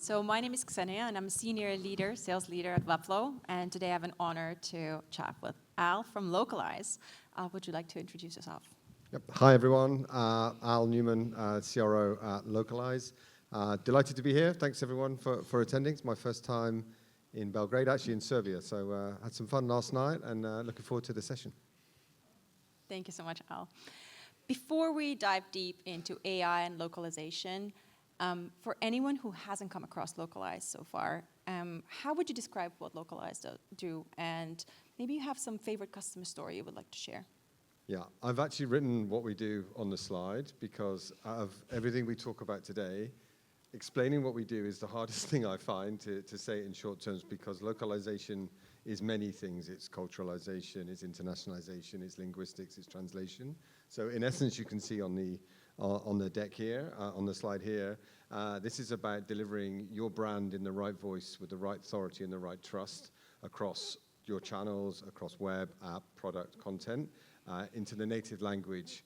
So my name is Ksenia, and I'm a senior leader, sales leader at Webflow. And today I have an honor to chat with Al from Localized. Would you like to introduce yourself? Yep. Hi, everyone. Al Newman, CRO at Localized. Delighted to be here. Thanks, everyone, for attending. It's my first time in Belgrade, actually in Serbia. So had some fun last night and looking forward to the session. Thank you so much, Al. Before we dive deep into AI and localization, for anyone who hasn't come across Localized so far, how would you describe what Localized do? And maybe you have some favorite customer story you would like to share. Yeah, I've actually written what we do on the slide because out of everything we talk about today, explaining what we do is the hardest thing I find to say it in short terms, because localization is many things. It's culturalization, it's internationalization, it's linguistics, it's translation. So in essence, you can see on the deck here, on the slide here, this is about delivering your brand in the right voice with the right authority and the right trust across your channels, across web, app, product, content, into the native language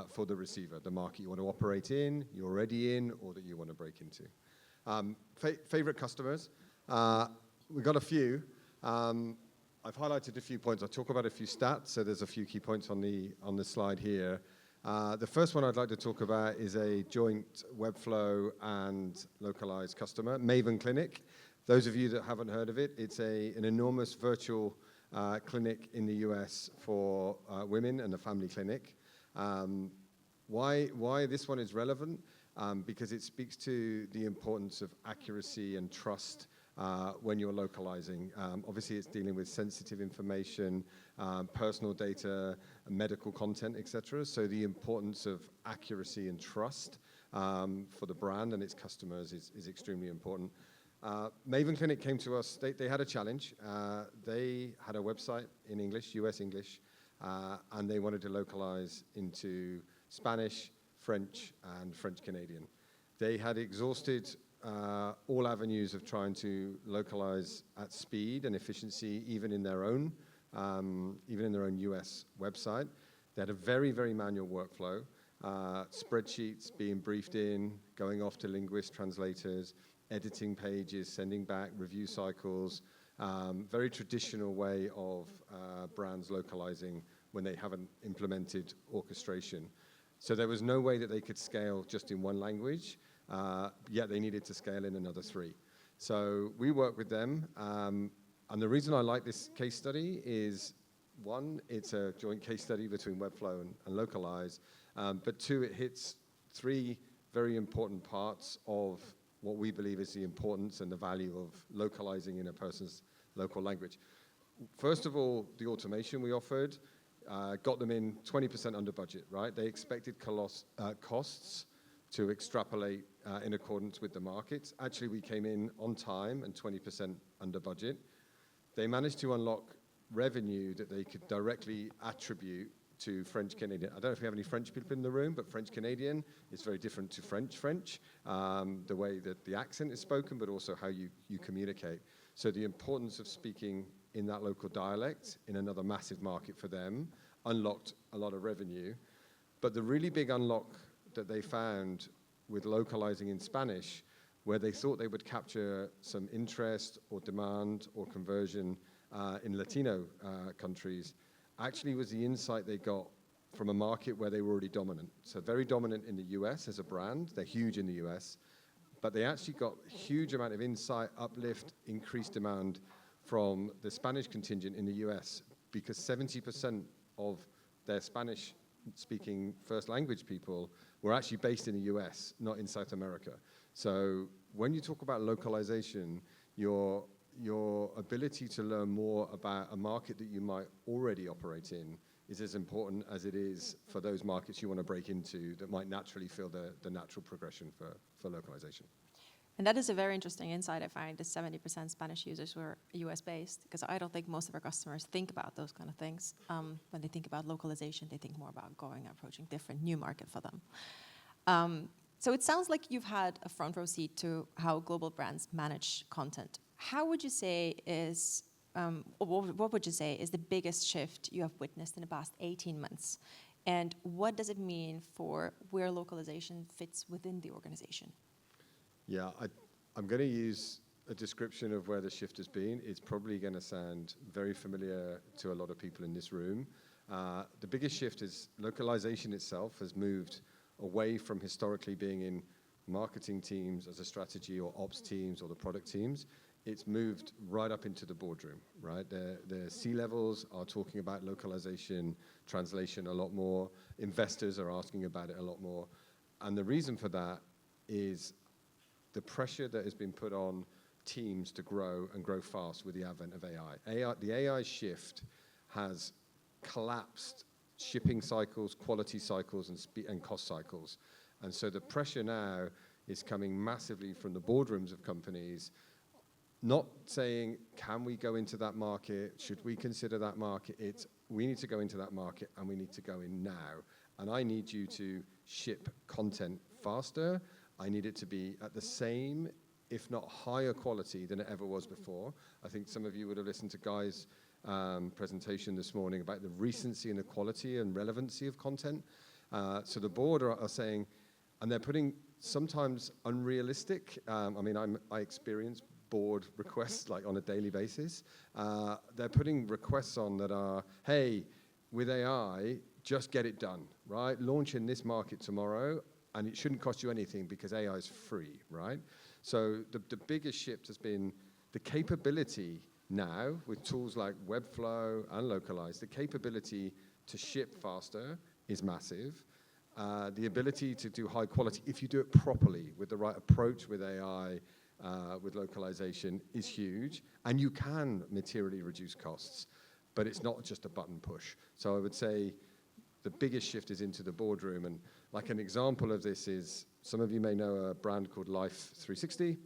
for the receiver, the market you want to operate in, you're already in, or that you want to break into. Favorite customers, we've got a few. I've highlighted a few points. I'll talk about a few stats, so there's a few key points on the slide here. The first one I'd like to talk about is a joint Webflow and Localized customer, Maven Clinic. Those of you that haven't heard of it, it's an enormous virtual clinic in the US for women, and a family clinic. Why this one is relevant? Because it speaks to the importance of accuracy and trust when you're localizing. Obviously, it's dealing with sensitive information, personal data, medical content, etc. So the importance of accuracy and trust for the brand and its customers is extremely important. Maven Clinic came to us. They had a challenge. They had a website in English, US English, and they wanted to localize into Spanish, French, and French Canadian. They had exhausted all avenues of trying to localize at speed and efficiency, even in their own US website. They had a very, very manual workflow, spreadsheets being briefed in, going off to linguist translators, editing pages, sending back review cycles, very traditional way of brands localizing when they haven't implemented orchestration. So there was no way that they could scale just in one language, yet they needed to scale in another 3. So we work with them, and the reason I like this case study is, 1, it's a joint case study between Webflow and Localized, but 2, it hits 3 very important parts of what we believe is the importance and the value of localizing in a person's local language. First of all, the automation we offered got them in 20% under budget, right? They expected costs to extrapolate in accordance with the markets. Actually, we came in on time and 20% under budget. They managed to unlock revenue that they could directly attribute to French Canadian. I don't know if we have any French people in the room, but French Canadian is very different to French, the way that the accent is spoken, but also how you communicate. So the importance of speaking in that local dialect in another massive market for them unlocked a lot of revenue. But the really big unlock that they found with localizing in Spanish, where they thought they would capture some interest or demand or conversion in Latino countries, actually was the insight they got from a market where they were already dominant. So very dominant in the US as a brand. They're huge in the US. But they actually got a huge amount of insight, uplift, increased demand from the Spanish contingent in the US, because 70% of their Spanish-speaking first language people were actually based in the US, not in South America. So when you talk about localization, your ability to learn more about a market that you might already operate in is as important as it is for those markets you want to break into that might naturally feel the natural progression for localization. And that is a very interesting insight, I find, the 70% Spanish users were US-based, because I don't think most of our customers think about those kind of things. When they think about localization, they think more about approaching different new market for them. So it sounds like you've had a front row seat to how global brands manage content. How would you say is, what would you say is the biggest shift you have witnessed in the past 18 months? And what does it mean for where localization fits within the organization? Yeah, I'm going to use a description of where the shift has been. It's probably going to sound very familiar to a lot of people in this room. The biggest shift is localization itself has moved away from historically being in marketing teams as a strategy or ops teams or the product teams. It's moved right up into the boardroom, right? The C-levels are talking about localization, translation a lot more. Investors are asking about it a lot more. And the reason for that is the pressure that has been put on teams to grow and grow fast with the advent of AI. The AI shift has collapsed shipping cycles, quality cycles, and cost cycles. And so the pressure now is coming massively from the boardrooms of companies, not saying, can we go into that market? Should we consider that market? It's, we need to go into that market and we need to go in now. And I need you to ship content faster. I need it to be at the same, if not higher quality than it ever was before. I think some of you would have listened to Guy's presentation this morning about the recency and the quality and relevancy of content. So the board are saying, and they're putting sometimes unrealistic, I experience board requests like on a daily basis. They're putting requests on that are, hey, with AI, just get it done, right? Launch in this market tomorrow, and it shouldn't cost you anything because AI is free, right? So the biggest shift has been the capability now with tools like Webflow and Localized, the capability to ship faster is massive. The ability to do high quality, if you do it properly with the right approach with AI, with localization, is huge. And you can materially reduce costs, but it's not just a button push. So I would say the biggest shift is into the boardroom. And like an example of this is, some of you may know a brand called Life 360.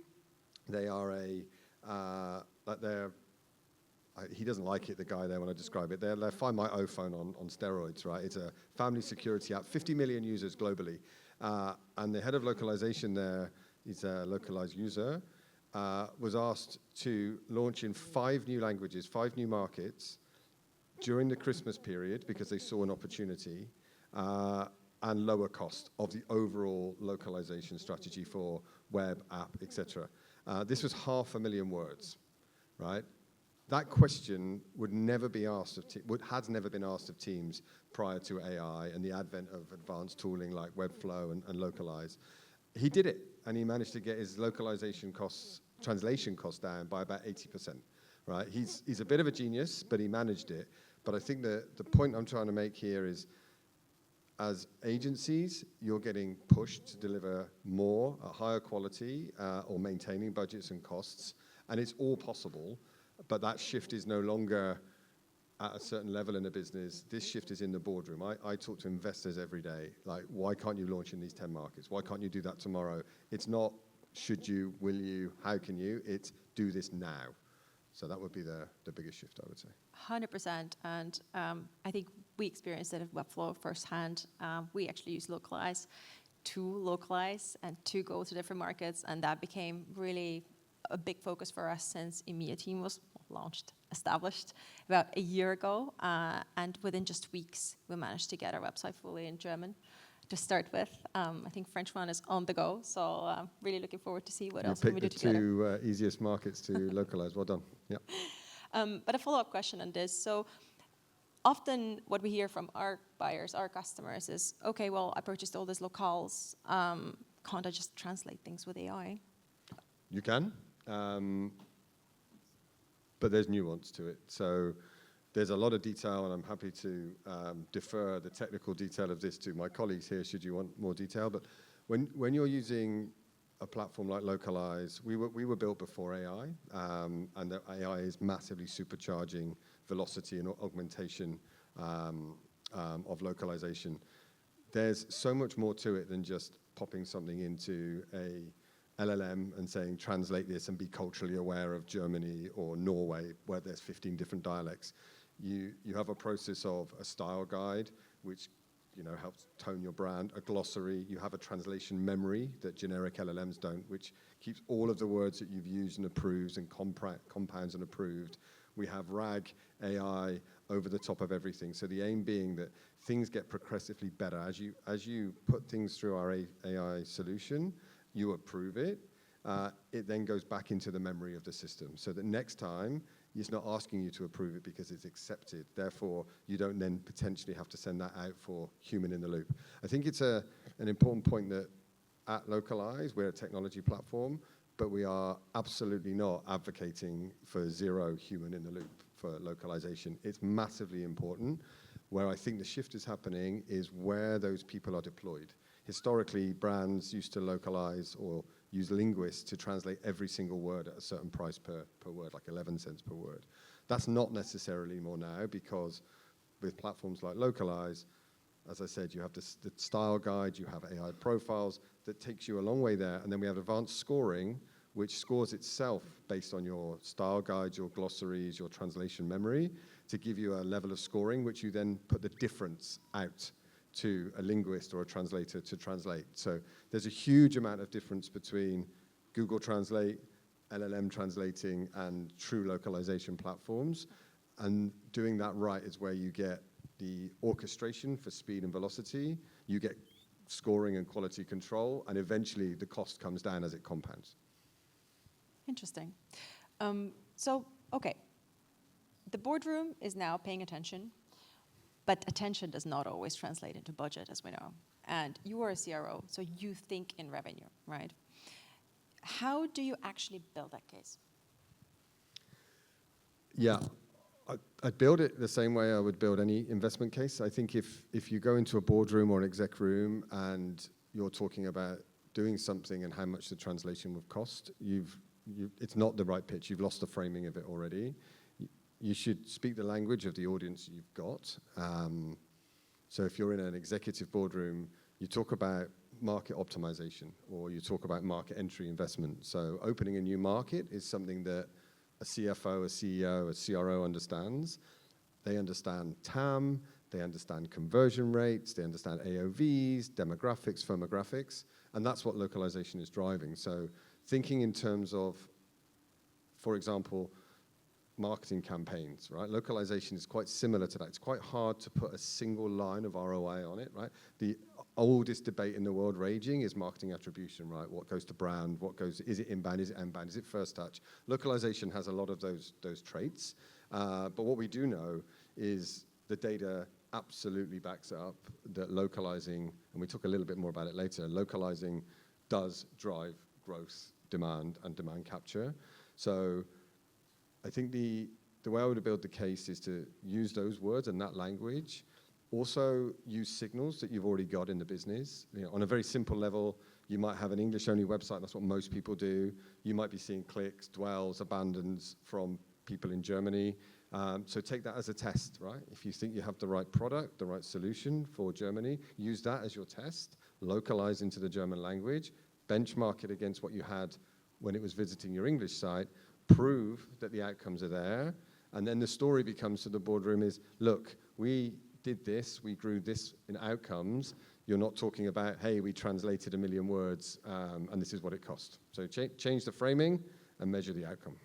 They are he doesn't like it, the guy there, when I describe it. They're Find My O phone on steroids, right? It's a family security app, 50 million users globally. And the head of localization there, he's a localized user, was asked to launch in 5 new languages, 5 new markets during the Christmas period because they saw an opportunity and lower cost of the overall localization strategy for web, app, etc. This was 500,000 words, right? That question would never be asked of has never been asked of teams prior to AI and the advent of advanced tooling like Webflow and Localize. He did it, and he managed to get his localization costs, translation costs down by about 80%, right? He's a bit of a genius, but he managed it. But I think the point I'm trying to make here is, as agencies, you're getting pushed to deliver more at higher quality or maintaining budgets and costs, and it's all possible. But that shift is no longer at a certain level in a business. This shift is in the boardroom. I talk to investors every day, like, why can't you launch in these 10 markets? Why can't you do that tomorrow? It's not should you, will you, how can you? It's do this now. So that would be the biggest shift, I would say. 100%. And I think we experienced it at Webflow firsthand. We actually use Localize to localize and to go to different markets. And that became really a big focus for us since EMEA team was established about a year ago. And within just weeks, we managed to get our website fully in German to start with. I think French one is on the go. So really looking forward to see what else can we do together. You picked the 2 easiest markets to localize. Well done. Yeah. But a follow-up question on this. So often what we hear from our buyers, our customers is, okay, well, I purchased all these locales. Can't I just translate things with AI? You can. But there's nuance to it. So there's a lot of detail, and I'm happy to defer the technical detail of this to my colleagues here, should you want more detail. But when you're using a platform like Localize, we were built before AI, and the AI is massively supercharging velocity and augmentation of localization. There's so much more to it than just popping something into a LLM and saying, translate this and be culturally aware of Germany or Norway, where there's 15 different dialects. You have a process of a style guide, which helps tone your brand, a glossary. You have a translation memory that generic LLMs don't, which keeps all of the words that you've used and approves and compounds and approved. We have RAG AI over the top of everything. So the aim being that things get progressively better. As you put things through our AI solution, you approve it, it then goes back into the memory of the system. So that next time, it's not asking you to approve it because it's accepted. Therefore, you don't then potentially have to send that out for human in the loop. I think it's an important point that at Localized, we're a technology platform, but we are absolutely not advocating for zero human in the loop for localization. It's massively important. Where I think the shift is happening is where those people are deployed. Historically, brands used to localize or use linguists to translate every single word at a certain price per word, like 11 cents per word. That's not necessarily more now, because with platforms like Localize, as I said, you have the style guide, you have AI profiles that takes you a long way there, and then we have advanced scoring, which scores itself based on your style guides, your glossaries, your translation memory, to give you a level of scoring, which you then put the difference out to a linguist or a translator to translate. So there's a huge amount of difference between Google Translate, LLM translating, and true localization platforms. And doing that right is where you get the orchestration for speed and velocity, you get scoring and quality control, and eventually the cost comes down as it compounds. Interesting. Okay, the boardroom is now paying attention, but attention does not always translate into budget, as we know. And you are a CRO, so you think in revenue, right? How do you actually build that case? Yeah, I'd build it the same way I would build any investment case. I think if you go into a boardroom or an exec room and you're talking about doing something and how much the translation would cost, it's not the right pitch. You've lost the framing of it already. You should speak the language of the audience you've got. So if you're in an executive boardroom, you talk about market optimization, or you talk about market entry investment. So opening a new market is something that a CFO, a CEO, a CRO understands. They understand TAM, they understand conversion rates, they understand AOVs, demographics, firmographics, and that's what localization is driving. So thinking in terms of, for example, marketing campaigns, right? Localization is quite similar to that. It's quite hard to put a single line of ROI on it, right? The oldest debate in the world raging is marketing attribution, right? What goes to brand? What goes? Is it inbound? Is it outbound? Is it first touch? Localization has a lot of those traits, but what we do know is the data absolutely backs up that localizing, and we talk a little bit more about it later. Localizing does drive growth, demand, and demand capture. So I think the way I would build the case is to use those words and that language. Also use signals that you've already got in the business. You know, on a very simple level, you might have an English-only website. That's what most people do. You might be seeing clicks, dwells, abandons from people in Germany. So take that as a test, right? If you think you have the right product, the right solution for Germany, use that as your test. Localize into the German language. Benchmark it against what you had when it was visiting your English site. Prove that the outcomes are there, and then the story becomes to the boardroom is, look, we did this, we grew this in outcomes. You're not talking about, hey, we translated 1 million words, and this is what it cost. So change the framing and measure the outcome.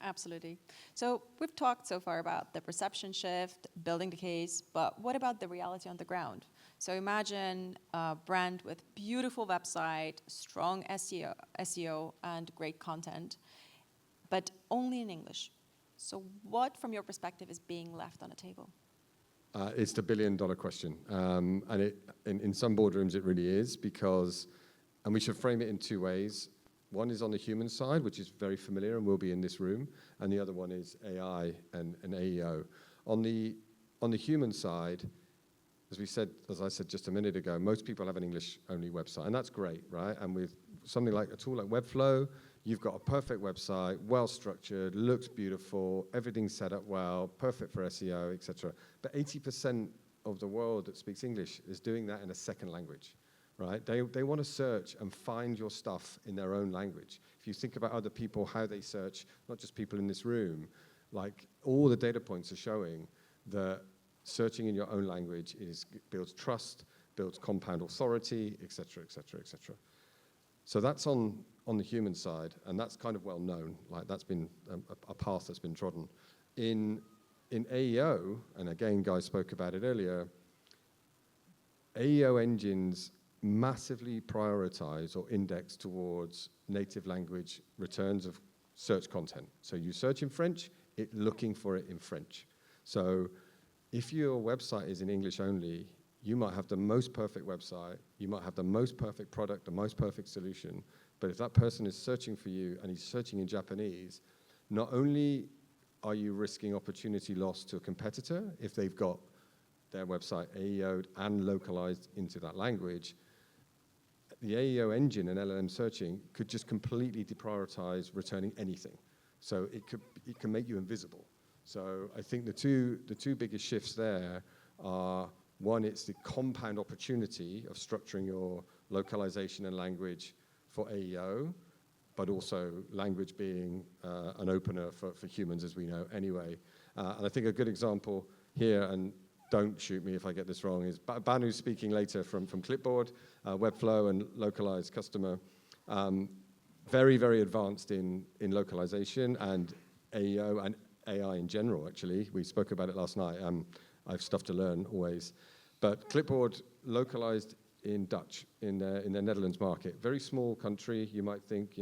Absolutely. So we've talked so far about the perception shift, building the case, but what about the reality on the ground? So imagine a brand with beautiful website, strong SEO, and great content, but only in English. So what, from your perspective, is being left on the table? It's the billion-dollar question. And in some boardrooms it really is, because, and we should frame it in two ways. One is on the human side, which is very familiar and will be in this room, and the other one is AI and AEO. On the human side, as I said just a minute ago, most people have an English-only website, and that's great, right? And with something like a tool like Webflow, you've got a perfect website, well-structured, looks beautiful, everything's set up well, perfect for SEO, etc. But 80% of the world that speaks English is doing that in a second language, right? They want to search and find your stuff in their own language. If you think about other people, how they search, not just people in this room, like all the data points are showing that searching in your own language builds trust, builds compound authority, etc., etc., etc. So that's on the human side, and that's kind of well known. Like that's been a path that's been trodden. In AEO, and again, Guy spoke about it earlier, AEO engines massively prioritize or index towards native language returns of search content. So you search in French, it's looking for it in French. So if your website is in English only, you might have the most perfect website, you might have the most perfect product, the most perfect solution, but if that person is searching for you and he's searching in Japanese, not only are you risking opportunity loss to a competitor if they've got their website AEO'd and localized into that language, the AEO engine and LLM searching could just completely deprioritize returning anything. So it can make you invisible. So I think the two biggest shifts there are, one, it's the compound opportunity of structuring your localization and language for AEO, but also language being an opener for humans, as we know anyway. And I think a good example here, and don't shoot me if I get this wrong, is Banu's speaking later from Clipboard, Webflow and Localized customer. Very, very advanced in localization and AEO and AI in general, actually. We spoke about it last night. I have stuff to learn always. But Clipboard localized in Dutch in the Netherlands market. Very small country. You might think,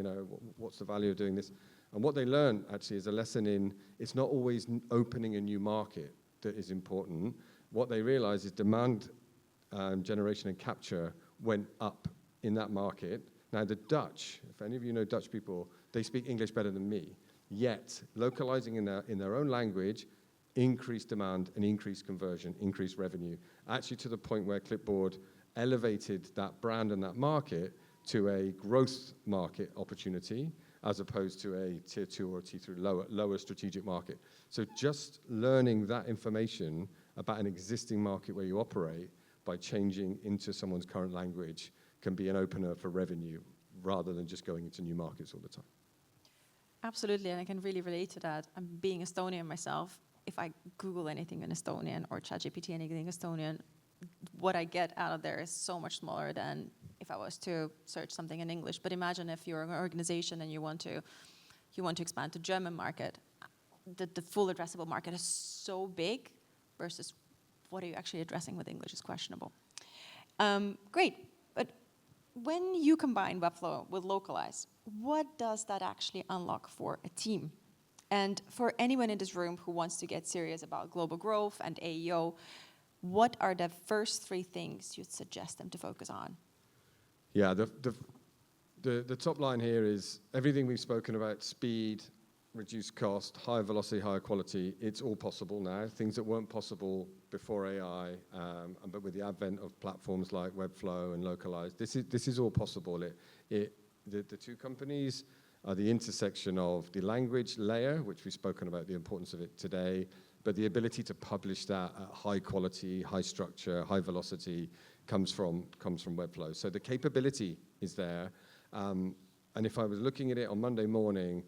what's the value of doing this? And what they learned, actually, is a lesson in it's not always opening a new market that is important. What they realized is demand generation and capture went up in that market. Now, the Dutch, if any of you know Dutch people, they speak English better than me. Yet, localizing in their own language increased demand and increased conversion, increased revenue, actually to the point where Clipboard elevated that brand and that market to a growth market opportunity as opposed to a tier 2 or tier 3 lower strategic market. So just learning that information about an existing market where you operate by changing into someone's current language can be an opener for revenue rather than just going into new markets all the time. Absolutely, and I can really relate to that. I'm being Estonian myself. If I Google anything in Estonian or ChatGPT anything in Estonian, what I get out of there is so much smaller than if I was to search something in English. But imagine if you're an organization and you want to expand to German market, the full addressable market is so big versus what are you actually addressing with English is questionable. Great, but when you combine Webflow with Localized, what does that actually unlock for a team? And for anyone in this room who wants to get serious about global growth and AEO, what are the first 3 things you'd suggest them to focus on? Yeah, the top line here is everything we've spoken about: speed, reduced cost, higher velocity, higher quality. It's all possible now. Things that weren't possible before AI, but with the advent of platforms like Webflow and Localized, this is all possible. The two companies are the intersection of the language layer, which we've spoken about the importance of it today, but the ability to publish that at high quality, high structure, high velocity comes from Webflow. So the capability is there. And if I was looking at it on Monday morning,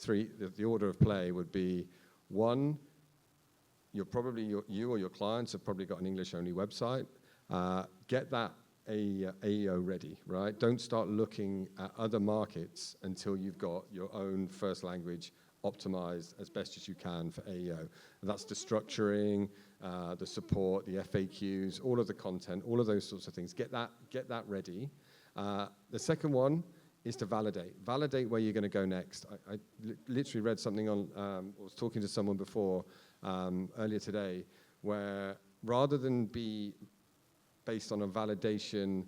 the order of play would be: 1, you or your clients have probably got an English-only website. Get that AEO ready, right? Don't start looking at other markets until you've got your own first language optimized as best as you can for AEO. And that's the structuring, the support, the FAQs, all of the content, all of those sorts of things. Get that ready. The second one is to validate. Validate where you're going to go next. I literally read something was talking to someone before earlier today, where rather than be based on a validation,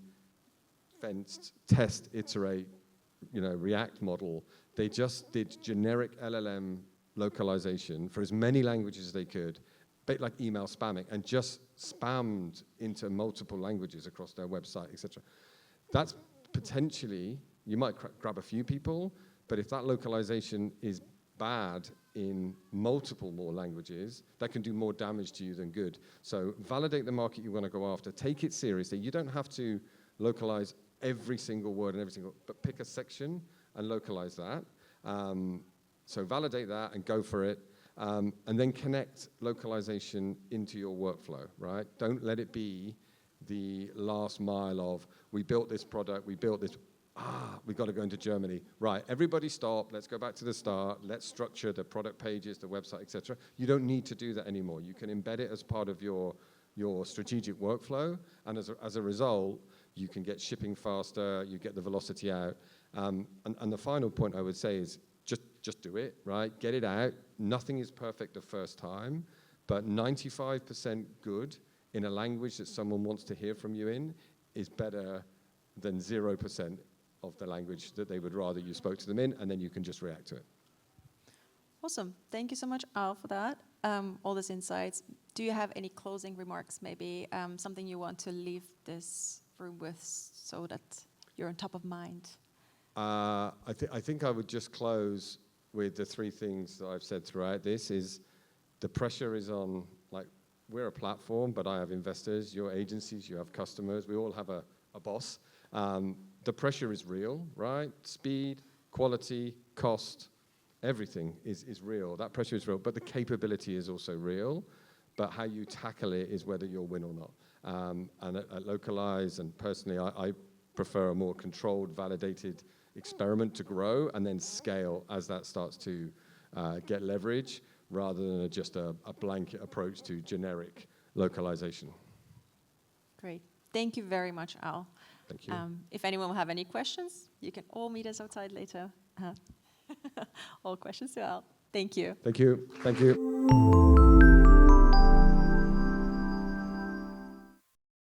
fenced, test, iterate, React model, they just did generic LLM localization for as many languages as they could, bit like email spamming, and just spammed into multiple languages across their website, etc. That's potentially, you might grab a few people, but if that localization is bad in multiple more languages, that can do more damage to you than good. So validate the market you want to go after. Take it seriously. You don't have to localize every single word and but pick a section and localize that. So validate that and go for it. And then connect localization into your workflow, right? Don't let it be the last mile of, we built this product, we built this, we've got to go into Germany. Right, everybody stop, let's go back to the start, let's structure the product pages, the website, etc. You don't need to do that anymore. You can embed it as part of your your strategic workflow, and as a result, you can get shipping faster, you get the velocity out. And the final point I would say is just do it, right? Get it out. Nothing is perfect the first time, but 95% good in a language that someone wants to hear from you in is better than 0% of the language that they would rather you spoke to them in, and then you can just react to it. Awesome. Thank you so much, Al, for that. All these insights. Do you have any closing remarks, maybe something you want to leave this room with so that you're on top of mind? I think I would just close with the three things that I've said throughout this is the pressure is on, like, we're a platform, but I have investors, your agencies, you have customers, we all have a boss. The pressure is real, right? Speed, quality, cost, everything is real. That pressure is real, but the capability is also real. But how you tackle it is whether you'll win or not. And at Localized, and personally, I prefer a more controlled, validated experiment to grow and then scale as that starts to get leverage, rather than just a blanket approach to generic localization. Great. Thank you very much, Al. Thank you. If anyone will have any questions, you can all meet us outside later. All questions to Al. Thank you. Thank you. Thank you.